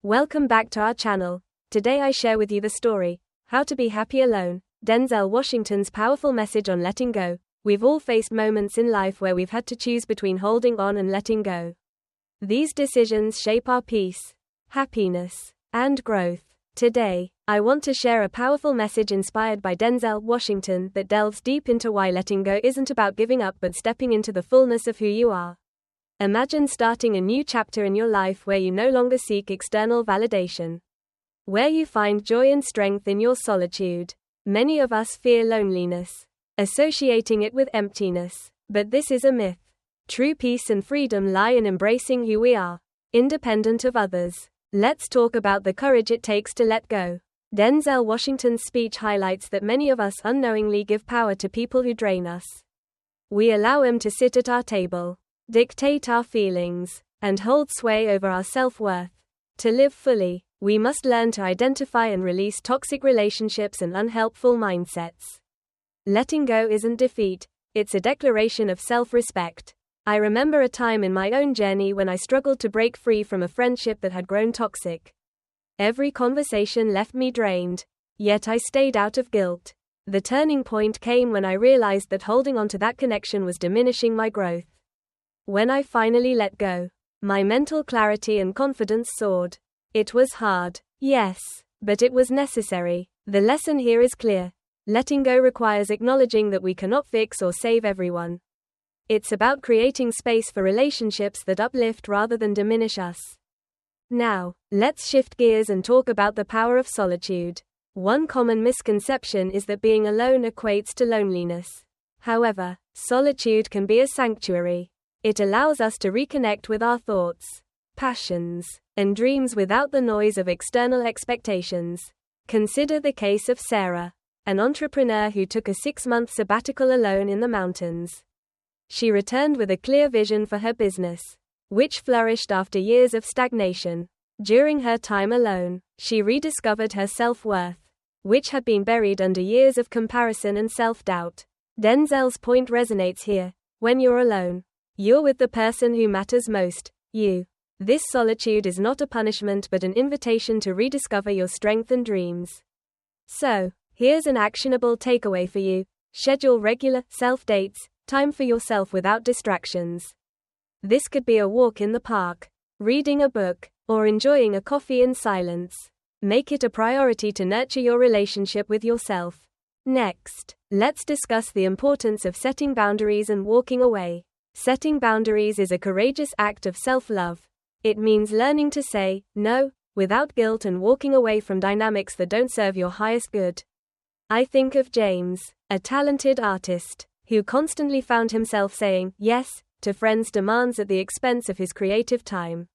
Welcome back to our channel. Today I share with you the story, How to Be Happy Alone, Denzel Washington's powerful message on letting go. We've all faced moments in life where we've had to choose between holding on and letting go. These decisions shape our peace, happiness, and growth. Today, I want to share a powerful message inspired by Denzel Washington that delves deep into why letting go isn't about giving up but stepping into the fullness of who you are. Imagine starting a new chapter in your life where you no longer seek external validation. Where you find joy and strength in your solitude. Many of us fear loneliness, associating it with emptiness. But this is a myth. True peace and freedom lie in embracing who we are, independent of others. Let's talk about the courage it takes to let go. Denzel Washington's speech highlights that many of us unknowingly give power to people who drain us. We allow them to sit at our table, dictate our feelings, and hold sway over our self-worth. To live fully, we must learn to identify and release toxic relationships and unhelpful mindsets. Letting go isn't defeat, it's a declaration of self-respect. I remember a time in my own journey when I struggled to break free from a friendship that had grown toxic. Every conversation left me drained, yet I stayed out of guilt. The turning point came when I realized that holding on to that connection was diminishing my growth. When I finally let go, my mental clarity and confidence soared. It was hard, yes, but it was necessary. The lesson here is clear. Letting go requires acknowledging that we cannot fix or save everyone. It's about creating space for relationships that uplift rather than diminish us. Now, let's shift gears and talk about the power of solitude. One common misconception is that being alone equates to loneliness. However, solitude can be a sanctuary. It allows us to reconnect with our thoughts, passions, and dreams without the noise of external expectations. Consider the case of Sarah, an entrepreneur who took a 6-month sabbatical alone in the mountains. She returned with a clear vision for her business, which flourished after years of stagnation. During her time alone, she rediscovered her self-worth, which had been buried under years of comparison and self-doubt. Denzel's point resonates here. When you're alone, you're with the person who matters most, you. This solitude is not a punishment but an invitation to rediscover your strength and dreams. So, here's an actionable takeaway for you. Schedule regular, self-dates, time for yourself without distractions. This could be a walk in the park, reading a book, or enjoying a coffee in silence. Make it a priority to nurture your relationship with yourself. Next, let's discuss the importance of setting boundaries and walking away. Setting boundaries is a courageous act of self-love. It means learning to say no without guilt and walking away from dynamics that don't serve your highest good. I think of James, a talented artist, who constantly found himself saying yes to friends' demands at the expense of his creative time.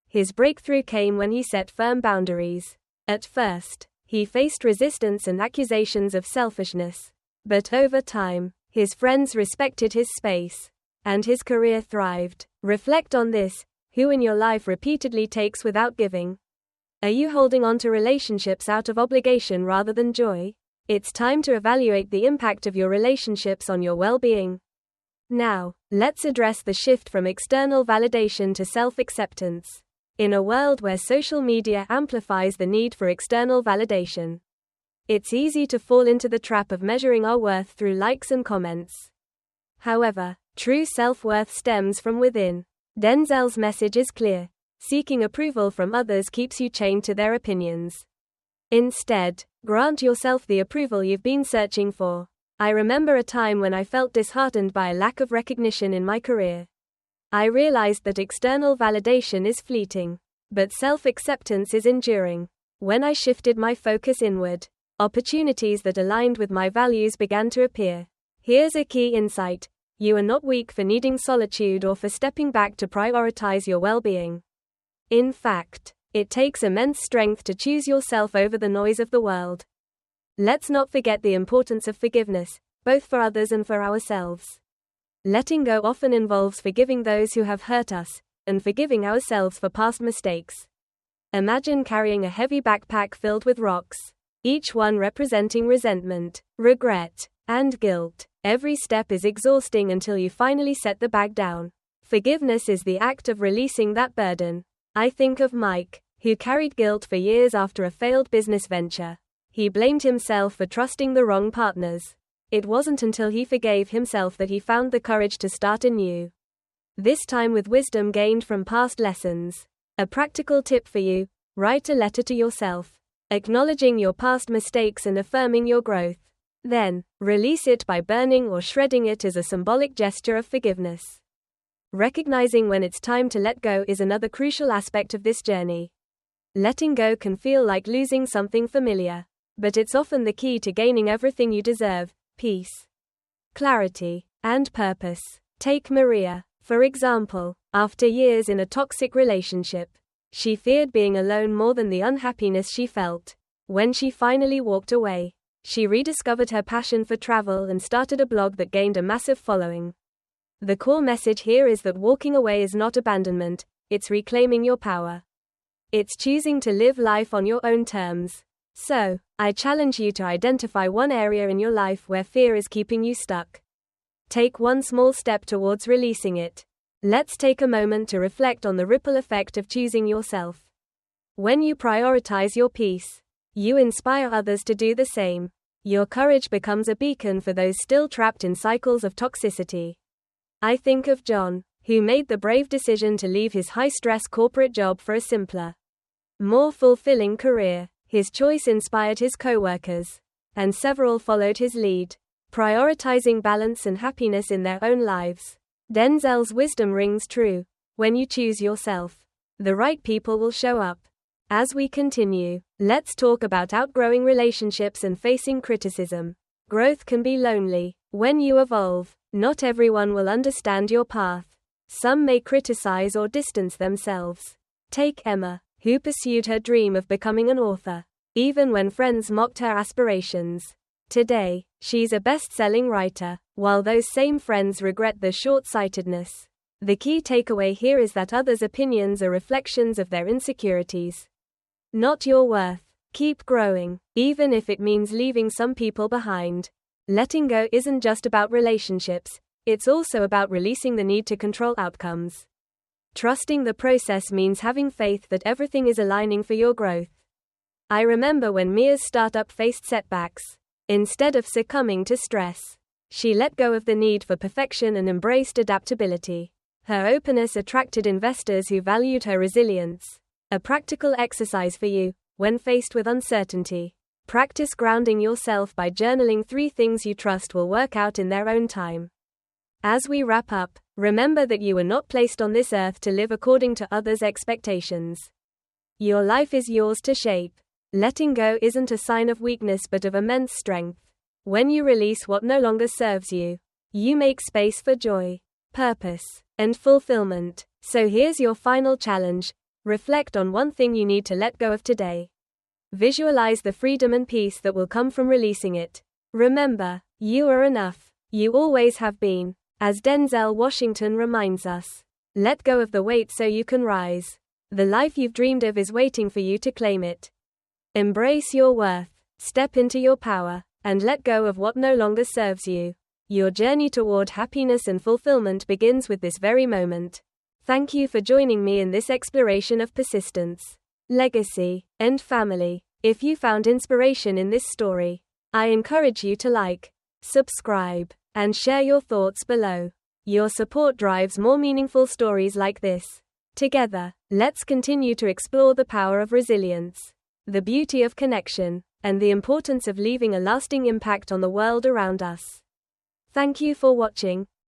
His breakthrough came when he set firm boundaries. At first, he faced resistance and accusations of selfishness. But over time, his friends respected his space, and his career thrived. Reflect on this. Who in your life repeatedly takes without giving? Are you holding on to relationships out of obligation rather than joy? It's time to evaluate the impact of your relationships on your well-being. Now, let's address the shift from external validation to self-acceptance. In a world where social media amplifies the need for external validation, it's easy to fall into the trap of measuring our worth through likes and comments. However, true self-worth stems from within. Denzel's message is clear. Seeking approval from others keeps you chained to their opinions. Instead, grant yourself the approval you've been searching for. I remember a time when I felt disheartened by a lack of recognition in my career. I realized that external validation is fleeting, but self-acceptance is enduring. When I shifted my focus inward, opportunities that aligned with my values began to appear. Here's a key insight. You are not weak for needing solitude or for stepping back to prioritize your well-being. In fact, it takes immense strength to choose yourself over the noise of the world. Let's not forget the importance of forgiveness, both for others and for ourselves. Letting go often involves forgiving those who have hurt us, and forgiving ourselves for past mistakes. Imagine carrying a heavy backpack filled with rocks, each one representing resentment, regret, and guilt. Every step is exhausting until you finally set the bag down. Forgiveness is the act of releasing that burden. I think of Mike, who carried guilt for years after a failed business venture. He blamed himself for trusting the wrong partners. It wasn't until he forgave himself that he found the courage to start anew. This time with wisdom gained from past lessons. A practical tip for you: write a letter to yourself, acknowledging your past mistakes and affirming your growth. Then, release it by burning or shredding it as a symbolic gesture of forgiveness. Recognizing when it's time to let go is another crucial aspect of this journey. Letting go can feel like losing something familiar, but it's often the key to gaining everything you deserve: peace, clarity, and purpose. Take Maria, for example. After years in a toxic relationship, she feared being alone more than the unhappiness she felt. When she finally walked away, she rediscovered her passion for travel and started a blog that gained a massive following. The core message here is that walking away is not abandonment, it's reclaiming your power. It's choosing to live life on your own terms. So, I challenge you to identify one area in your life where fear is keeping you stuck. Take one small step towards releasing it. Let's take a moment to reflect on the ripple effect of choosing yourself. When you prioritize your peace, you inspire others to do the same. Your courage becomes a beacon for those still trapped in cycles of toxicity. I think of John, who made the brave decision to leave his high-stress corporate job for a simpler, more fulfilling career. His choice inspired his co-workers, and several followed his lead, prioritizing balance and happiness in their own lives. Denzel's wisdom rings true. When you choose yourself, the right people will show up. As we continue, let's talk about outgrowing relationships and facing criticism. Growth can be lonely. When you evolve, not everyone will understand your path. Some may criticize or distance themselves. Take Emma, who pursued her dream of becoming an author, even when friends mocked her aspirations. Today, she's a best-selling writer, while those same friends regret their short-sightedness. The key takeaway here is that others' opinions are reflections of their insecurities, not your worth. Keep growing, even if it means leaving some people behind. Letting go isn't just about relationships, it's also about releasing the need to control outcomes. Trusting the process means having faith that everything is aligning for your growth. I remember when Mia's startup faced setbacks. Instead of succumbing to stress, she let go of the need for perfection and embraced adaptability. Her openness attracted investors who valued her resilience. A practical exercise for you: when faced with uncertainty, practice grounding yourself by journaling 3 things you trust will work out in their own time. As we wrap up, remember that you were not placed on this earth to live according to others' expectations. Your life is yours to shape. Letting go isn't a sign of weakness but of immense strength. When you release what no longer serves you, you make space for joy, purpose, and fulfillment. So here's your final challenge: reflect on one thing you need to let go of today. Visualize the freedom and peace that will come from releasing it. Remember, you are enough. You always have been. As Denzel Washington reminds us, let go of the weight so you can rise. The life you've dreamed of is waiting for you to claim it. Embrace your worth, step into your power, and let go of what no longer serves you. Your journey toward happiness and fulfillment begins with this very moment. Thank you for joining me in this exploration of persistence, legacy, and family. If you found inspiration in this story, I encourage you to like, subscribe, and share your thoughts below. Your support drives more meaningful stories like this. Together, let's continue to explore the power of resilience, the beauty of connection, and the importance of leaving a lasting impact on the world around us. Thank you for watching.